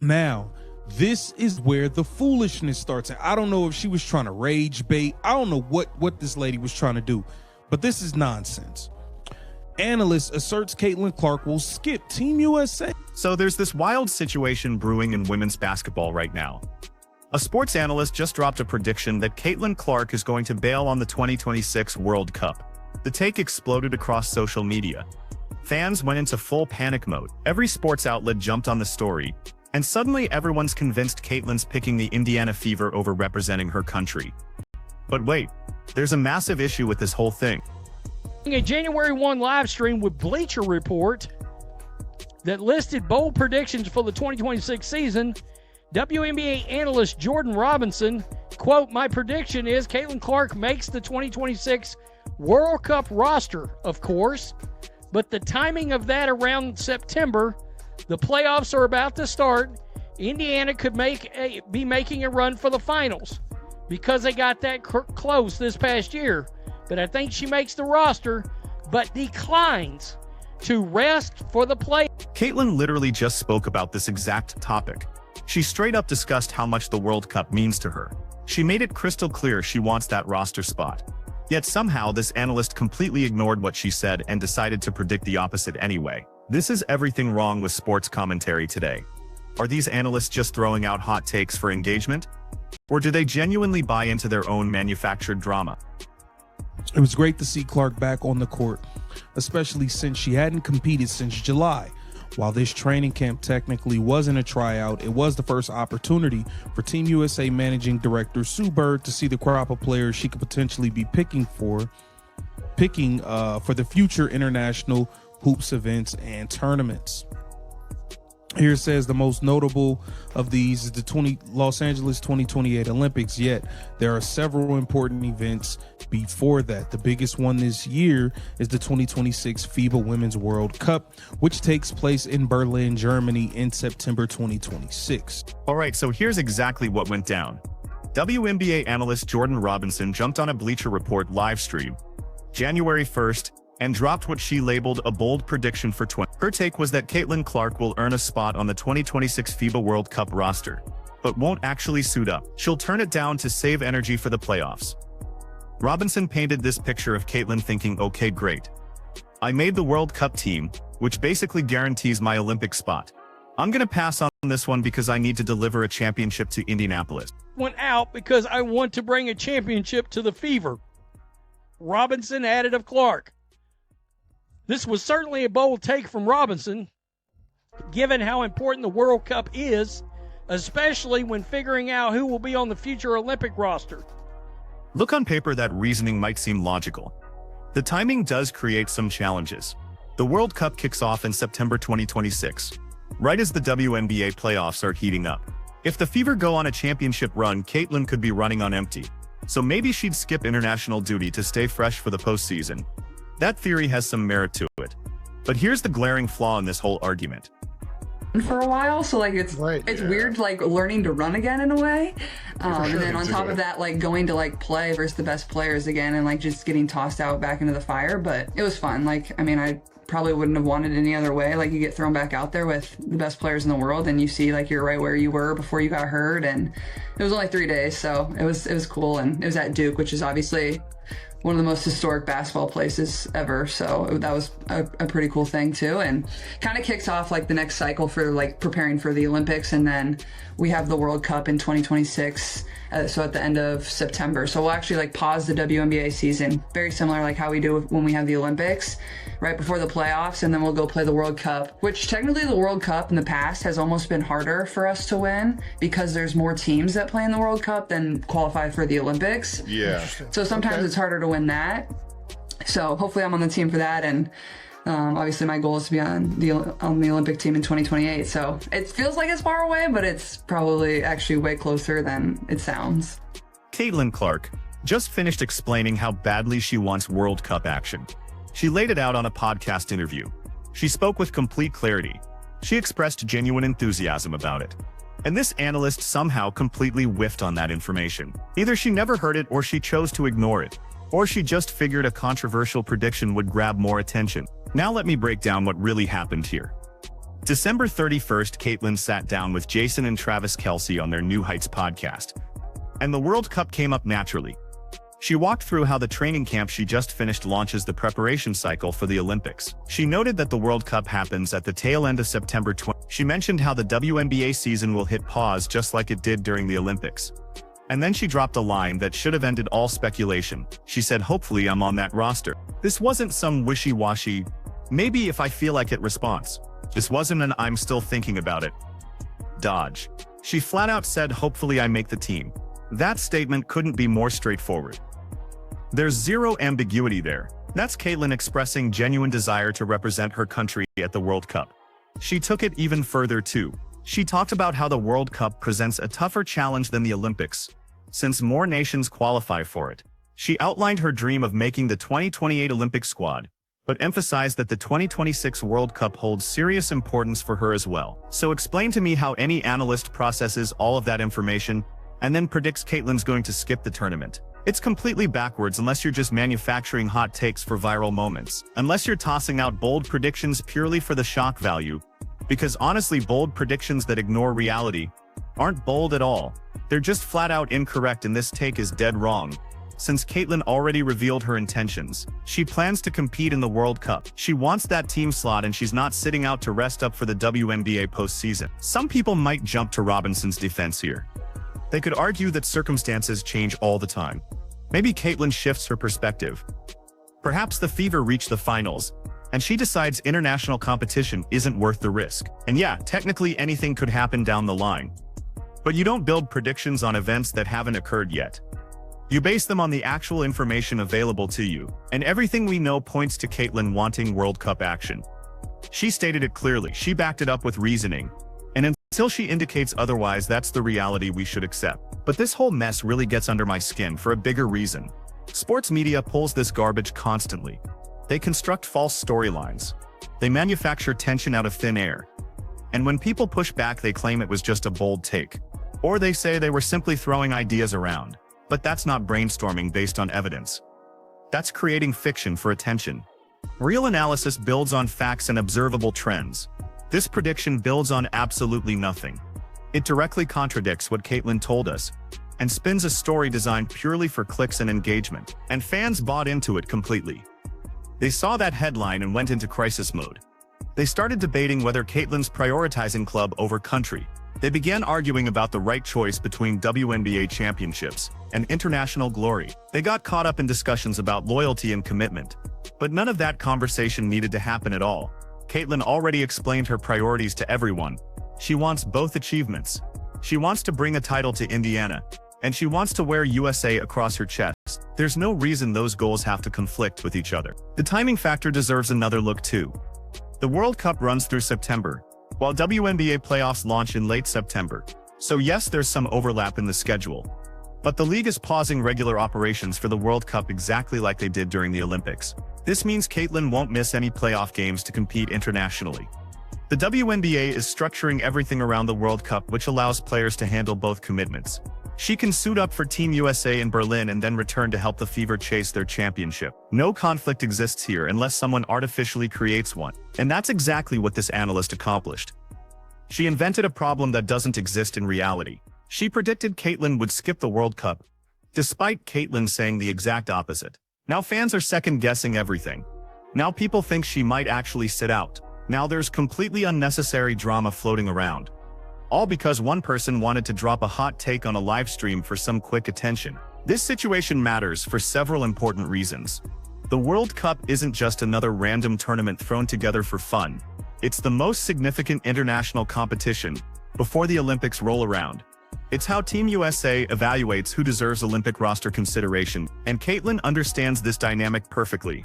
Now, this is where the foolishness starts. And I don't know if she was trying to rage bait. I don't know what this lady was trying to do, but this is nonsense. Analyst asserts Caitlin Clark will skip Team USA. So there's this wild situation brewing in women's basketball right now. A sports analyst just dropped a prediction that Caitlin Clark is going to bail on the 2026 World Cup. The take exploded across social media. Fans went into full panic mode. Every sports outlet jumped on the story, and suddenly everyone's convinced Caitlin's picking the Indiana Fever over representing her country. But wait, there's a massive issue with this whole thing. A January 1 live stream with Bleacher Report that listed bold predictions for the 2026 season, WNBA analyst Jordan Robinson, quote, "My prediction is Caitlin Clark makes the 2026 World Cup roster, of course, but the timing of that around September, the playoffs are about to start. Indiana could be making a run for the finals because they got that close this past year. But I think she makes the roster, but declines to rest for the play." Caitlin literally just spoke about this exact topic. She straight up discussed how much the World Cup means to her. She made it crystal clear she wants that roster spot. Yet somehow this analyst completely ignored what she said and decided to predict the opposite anyway. This is everything wrong with sports commentary today. Are these analysts just throwing out hot takes for engagement? Or do they genuinely buy into their own manufactured drama? It was great to see Clark back on the court, especially since she hadn't competed since July. While this training camp technically wasn't a tryout, it was the first opportunity for Team USA managing director Sue Bird to see the crop of players she could potentially be picking for the future international hoops events and tournaments. Here it says the most notable of these is the Los Angeles 2028 Olympics, yet there are several important events before that. The biggest one this year is the 2026 FIBA Women's World Cup, which takes place in Berlin, Germany in September 2026. All right, so here's exactly what went down. WNBA analyst Jordan Robinson jumped on a Bleacher Report live stream January 1st and dropped what she labeled a bold prediction for 20. Her take was that Caitlin Clark will earn a spot on the 2026 FIBA World Cup roster, but won't actually suit up. She'll turn it down to save energy for the playoffs. Robinson painted this picture of Caitlin thinking, okay, great. I made the World Cup team, which basically guarantees my Olympic spot. I'm gonna pass on this one because I need to deliver a championship to Indianapolis. Went out because I want to bring a championship to the Fever. Robinson added of Clark. This was certainly a bold take from Robinson, given how important the World Cup is, especially when figuring out who will be on the future Olympic roster. Look, on paper, that reasoning might seem logical. The timing does create some challenges. The World Cup kicks off in September 2026, right as the WNBA playoffs are heating up. If the Fever go on a championship run, Caitlin could be running on empty. So maybe she'd skip international duty to stay fresh for the postseason. That theory has some merit to it. But here's the glaring flaw in this whole argument. For a while, so like it's weird, like learning to run again in a way, and then on top of that, like going to like play versus the best players again, and like just getting tossed out back into the fire. But it was fun. Like, I mean, I probably wouldn't have wanted it any other way. Like, you get thrown back out there with the best players in the world, and you see like you're right where you were before you got hurt. And it was only 3 days, so it was cool, and it was at Duke, which is obviously one of the most historic basketball places ever. So that was a pretty cool thing too, and kind of kicks off like the next cycle for like preparing for the Olympics. And then we have the World Cup in 2026, so at the end of September. So we'll actually like pause the WNBA season, very similar like how we do when we have the Olympics, right before the playoffs, and then we'll go play the World Cup, which technically the World Cup in the past has almost been harder for us to win because there's more teams that play in the World Cup than qualify for the Olympics. Yeah. So sometimes it's harder to win that. So hopefully I'm on the team for that, and obviously my goal is to be on the Olympic team in 2028. So it feels like it's far away, but it's probably actually way closer than it sounds. Caitlin Clark just finished explaining how badly she wants World Cup action. She laid it out on a podcast interview. She spoke with complete clarity. She expressed genuine enthusiasm about it. And this analyst somehow completely whiffed on that information. Either she never heard it, or she chose to ignore it, or she just figured a controversial prediction would grab more attention. Now let me break down what really happened here. December 31st, Caitlyn sat down with Jason and Travis Kelce on their New Heights podcast. And the World Cup came up naturally. She walked through how the training camp she just finished launches the preparation cycle for the Olympics. She noted that the World Cup happens at the tail end of September 20. She mentioned how the WNBA season will hit pause just like it did during the Olympics. And then she dropped a line that should have ended all speculation. She said, "Hopefully I'm on that roster." This wasn't some wishy-washy, "maybe if I feel like it" response. This wasn't an "I'm still thinking about it" dodge. She flat out said, "Hopefully I make the team." That statement couldn't be more straightforward. There's zero ambiguity there. That's Caitlyn expressing genuine desire to represent her country at the World Cup. She took it even further too. She talked about how the World Cup presents a tougher challenge than the Olympics, since more nations qualify for it. She outlined her dream of making the 2028 Olympic squad, but emphasized that the 2026 World Cup holds serious importance for her as well. "So explain to me how any analyst processes all of that information and then predicts Caitlyn's going to skip the tournament. It's completely backwards unless you're just manufacturing hot takes for viral moments. Unless you're tossing out bold predictions purely for the shock value. Because honestly, bold predictions that ignore reality aren't bold at all. They're just flat out incorrect, and this take is dead wrong." Since Caitlyn already revealed her intentions, she plans to compete in the World Cup. She wants that team slot, and she's not sitting out to rest up for the WNBA postseason. Some people might jump to Robinson's defense here. They could argue that circumstances change all the time. Maybe Caitlyn shifts her perspective. Perhaps the Fever reach the finals, and she decides international competition isn't worth the risk. And yeah, technically anything could happen down the line. But you don't build predictions on events that haven't occurred yet. You base them on the actual information available to you, and everything we know points to Caitlyn wanting World Cup action. She stated it clearly. She backed it up with reasoning. And until she indicates otherwise, that's the reality we should accept. But this whole mess really gets under my skin for a bigger reason. Sports media pulls this garbage constantly. They construct false storylines. They manufacture tension out of thin air. And when people push back, they claim it was just a bold take. Or they say they were simply throwing ideas around. But that's not brainstorming based on evidence. That's creating fiction for attention. Real analysis builds on facts and observable trends. This prediction builds on absolutely nothing. It directly contradicts what Caitlyn told us, and spins a story designed purely for clicks and engagement. And fans bought into it completely. They saw that headline and went into crisis mode. They started debating whether Caitlyn's prioritizing club over country. They began arguing about the right choice between WNBA championships and international glory. They got caught up in discussions about loyalty and commitment. But none of that conversation needed to happen at all. Caitlyn already explained her priorities to everyone. She wants both achievements. She wants to bring a title to Indiana, and she wants to wear USA across her chest. There's no reason those goals have to conflict with each other. The timing factor deserves another look too. The World Cup runs through September, while WNBA playoffs launch in late September. So yes, there's some overlap in the schedule. But the league is pausing regular operations for the World Cup exactly like they did during the Olympics. This means Caitlyn won't miss any playoff games to compete internationally. The WNBA is structuring everything around the World Cup, which allows players to handle both commitments. She can suit up for Team USA in Berlin and then return to help the Fever chase their championship. No conflict exists here unless someone artificially creates one. And that's exactly what this analyst accomplished. She invented a problem that doesn't exist in reality. She predicted Caitlyn would skip the World Cup, despite Caitlyn saying the exact opposite. Now fans are second-guessing everything. Now people think she might actually sit out. Now there's completely unnecessary drama floating around. All because one person wanted to drop a hot take on a live stream for some quick attention. This situation matters for several important reasons. The World Cup isn't just another random tournament thrown together for fun. It's the most significant international competition before the Olympics roll around. It's how Team USA evaluates who deserves Olympic roster consideration, and Caitlyn understands this dynamic perfectly.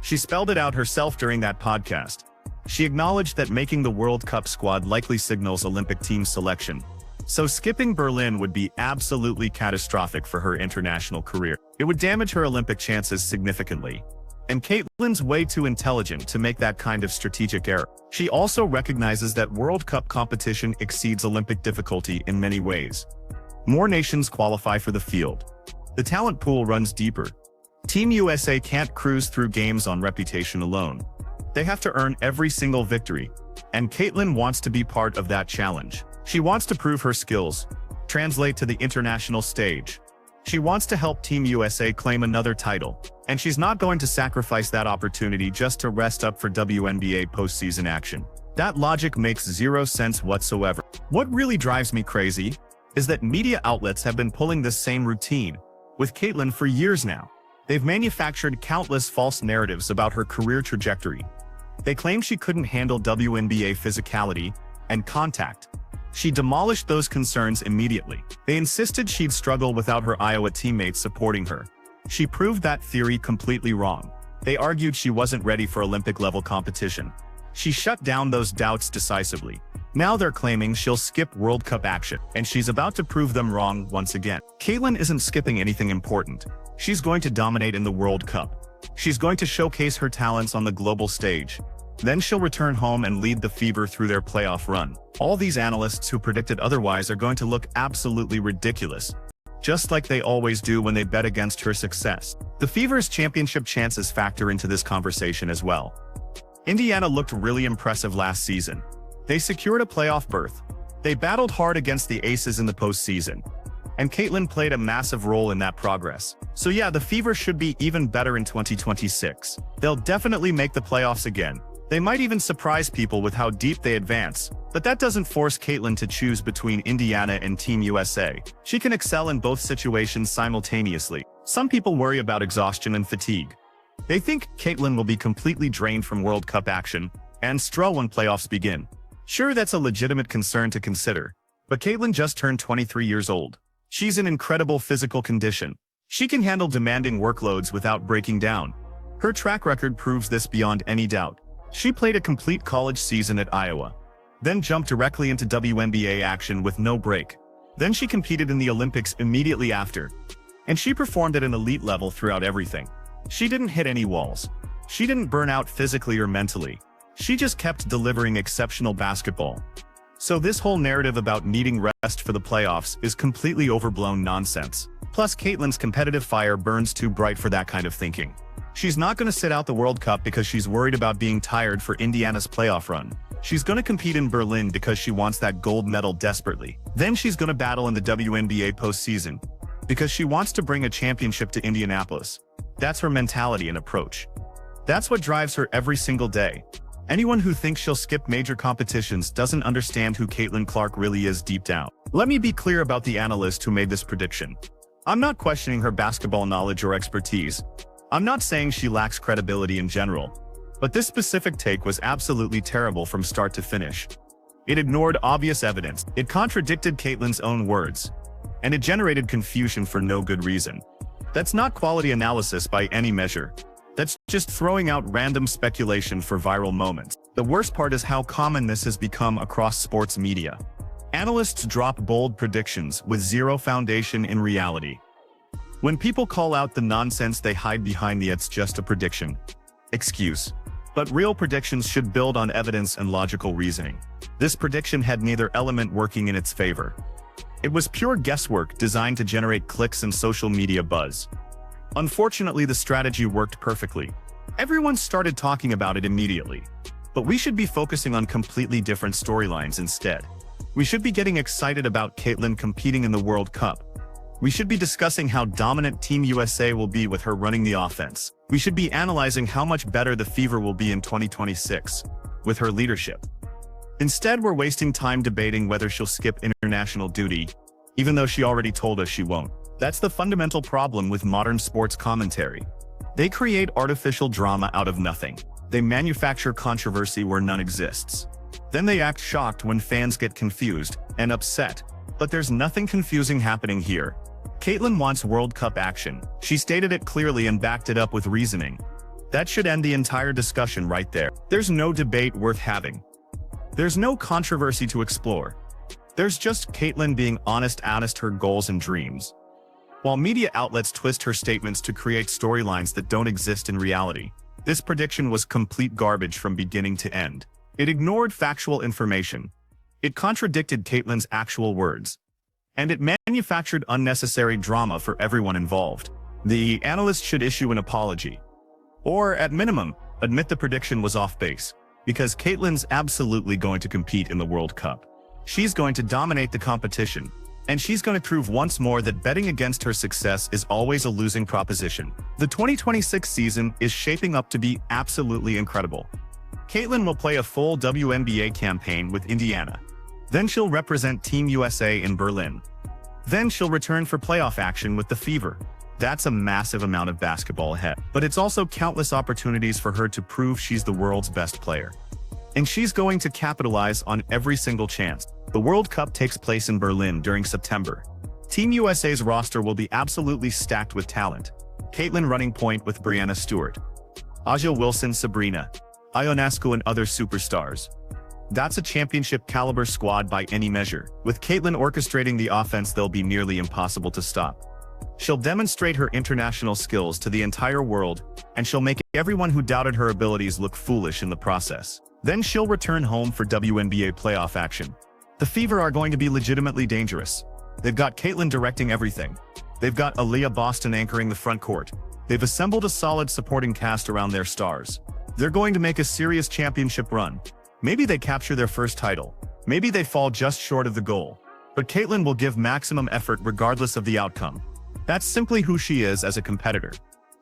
She spelled it out herself during that podcast. She acknowledged that making the World Cup squad likely signals Olympic team selection. So skipping Berlin would be absolutely catastrophic for her international career. It would damage her Olympic chances significantly. And Caitlyn's way too intelligent to make that kind of strategic error. She also recognizes that World Cup competition exceeds Olympic difficulty in many ways. More nations qualify for the field. The talent pool runs deeper. Team USA can't cruise through games on reputation alone. They have to earn every single victory. And Caitlyn wants to be part of that challenge. She wants to prove her skills, translate to the international stage. She wants to help Team USA claim another title, and she's not going to sacrifice that opportunity just to rest up for WNBA postseason action. That logic makes zero sense whatsoever. What really drives me crazy is that media outlets have been pulling this same routine with Caitlyn for years now. They've manufactured countless false narratives about her career trajectory. They claim she couldn't handle WNBA physicality and contact. She demolished those concerns immediately. They insisted she'd struggle without her Iowa teammates supporting her. She proved that theory completely wrong. They argued she wasn't ready for Olympic-level competition. She shut down those doubts decisively. Now they're claiming she'll skip World Cup action, and she's about to prove them wrong once again. Caitlyn isn't skipping anything important. She's going to dominate in the World Cup. She's going to showcase her talents on the global stage. Then she'll return home and lead the Fever through their playoff run. All these analysts who predicted otherwise are going to look absolutely ridiculous, just like they always do when they bet against her success. The Fever's championship chances factor into this conversation as well. Indiana looked really impressive last season. They secured a playoff berth. They battled hard against the Aces in the postseason. And Caitlyn played a massive role in that progress. So yeah, the Fever should be even better in 2026. They'll definitely make the playoffs again. They might even surprise people with how deep they advance. But that doesn't force Caitlyn to choose between Indiana and Team USA. She can excel in both situations simultaneously. Some people worry about exhaustion and fatigue. They think Caitlyn will be completely drained from World Cup action and struggle when playoffs begin. Sure, that's a legitimate concern to consider, but Caitlyn just turned 23 years old. She's in incredible physical condition. She can handle demanding workloads without breaking down. Her track record proves this beyond any doubt. She played a complete college season at Iowa, then jumped directly into WNBA action with no break. Then she competed in the Olympics immediately after, and she performed at an elite level throughout everything. She didn't hit any walls. She didn't burn out physically or mentally. She just kept delivering exceptional basketball. So this whole narrative about needing rest for the playoffs is completely overblown nonsense. Plus, Caitlyn's competitive fire burns too bright for that kind of thinking. She's not going to sit out the World Cup because she's worried about being tired for Indiana's playoff run. She's going to compete in Berlin because she wants that gold medal desperately. Then she's going to battle in the WNBA postseason because she wants to bring a championship to Indianapolis. That's her mentality and approach. That's what drives her every single day. Anyone who thinks she'll skip major competitions doesn't understand who Caitlyn Clark really is deep down. Let me be clear about the analyst who made this prediction. I'm not questioning her basketball knowledge or expertise. I'm not saying she lacks credibility in general. But this specific take was absolutely terrible from start to finish. It ignored obvious evidence. It contradicted Caitlyn's own words. And it generated confusion for no good reason. That's not quality analysis by any measure. That's just throwing out random speculation for viral moments. The worst part is how common this has become across sports media. Analysts drop bold predictions with zero foundation in reality. When people call out the nonsense, they hide behind the "it's just a prediction" excuse. But real predictions should build on evidence and logical reasoning. This prediction had neither element working in its favor. It was pure guesswork designed to generate clicks and social media buzz. Unfortunately, the strategy worked perfectly. Everyone started talking about it immediately. But we should be focusing on completely different storylines instead. We should be getting excited about Caitlyn competing in the World Cup. We should be discussing how dominant Team USA will be with her running the offense. We should be analyzing how much better the Fever will be in 2026 with her leadership. Instead, we're wasting time debating whether she'll skip international duty, even though she already told us she won't. That's the fundamental problem with modern sports commentary. They create artificial drama out of nothing. They manufacture controversy where none exists. Then they act shocked when fans get confused and upset. But there's nothing confusing happening here. Caitlyn wants World Cup action. She stated it clearly and backed it up with reasoning. That should end the entire discussion right there. There's no debate worth having. There's no controversy to explore. There's just Caitlyn being honest her goals and dreams. While media outlets twist her statements to create storylines that don't exist in reality, this prediction was complete garbage from beginning to end. It ignored factual information. It contradicted Caitlyn's actual words. And it manufactured unnecessary drama for everyone involved. The analyst should issue an apology. Or, at minimum, admit the prediction was off base. because Caitlyn's absolutely going to compete in the World Cup. She's going to dominate the competition, and she's going to prove once more that betting against her success is always a losing proposition. The 2026 season is shaping up to be absolutely incredible. Caitlyn will play a full WNBA campaign with Indiana. Then she'll represent Team USA in Berlin. Then she'll return for playoff action with the Fever. That's a massive amount of basketball ahead. But it's also countless opportunities for her to prove she's the world's best player. And she's going to capitalize on every single chance. The World Cup takes place in Berlin during September. Team USA's roster will be absolutely stacked with talent. Caitlyn running point with Breanna Stewart, A'ja Wilson, Sabrina Ionescu, and other superstars. That's a championship-caliber squad by any measure. With Caitlyn orchestrating the offense, they'll be nearly impossible to stop. She'll demonstrate her international skills to the entire world, and she'll make everyone who doubted her abilities look foolish in the process. Then she'll return home for WNBA playoff action. The Fever are going to be legitimately dangerous. They've got Caitlyn directing everything. They've got Aaliyah Boston anchoring the front court. They've assembled a solid supporting cast around their stars. They're going to make a serious championship run. Maybe they capture their first title. Maybe they fall just short of the goal. But Caitlyn will give maximum effort regardless of the outcome. That's simply who she is as a competitor.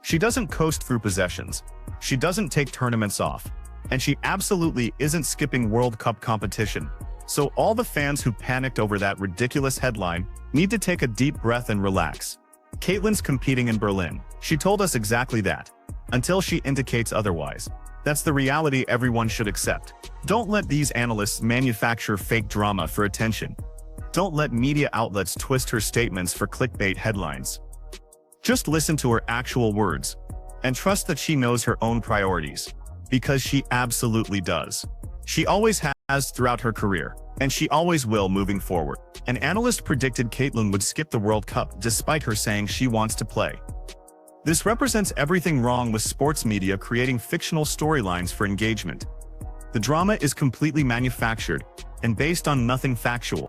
She doesn't coast through possessions. She doesn't take tournaments off. And she absolutely isn't skipping World Cup competition. So all the fans who panicked over that ridiculous headline need to take a deep breath and relax. Caitlyn's competing in Berlin. She told us exactly that. Until she indicates otherwise. That's the reality everyone should accept. Don't let these analysts manufacture fake drama for attention. Don't let media outlets twist her statements for clickbait headlines. Just listen to her actual words, and trust that she knows her own priorities. Because she absolutely does. She always has throughout her career, and she always will moving forward. An analyst predicted Caitlyn would skip the World Cup despite her saying she wants to play. This represents everything wrong with sports media creating fictional storylines for engagement. The drama is completely manufactured and based on nothing factual.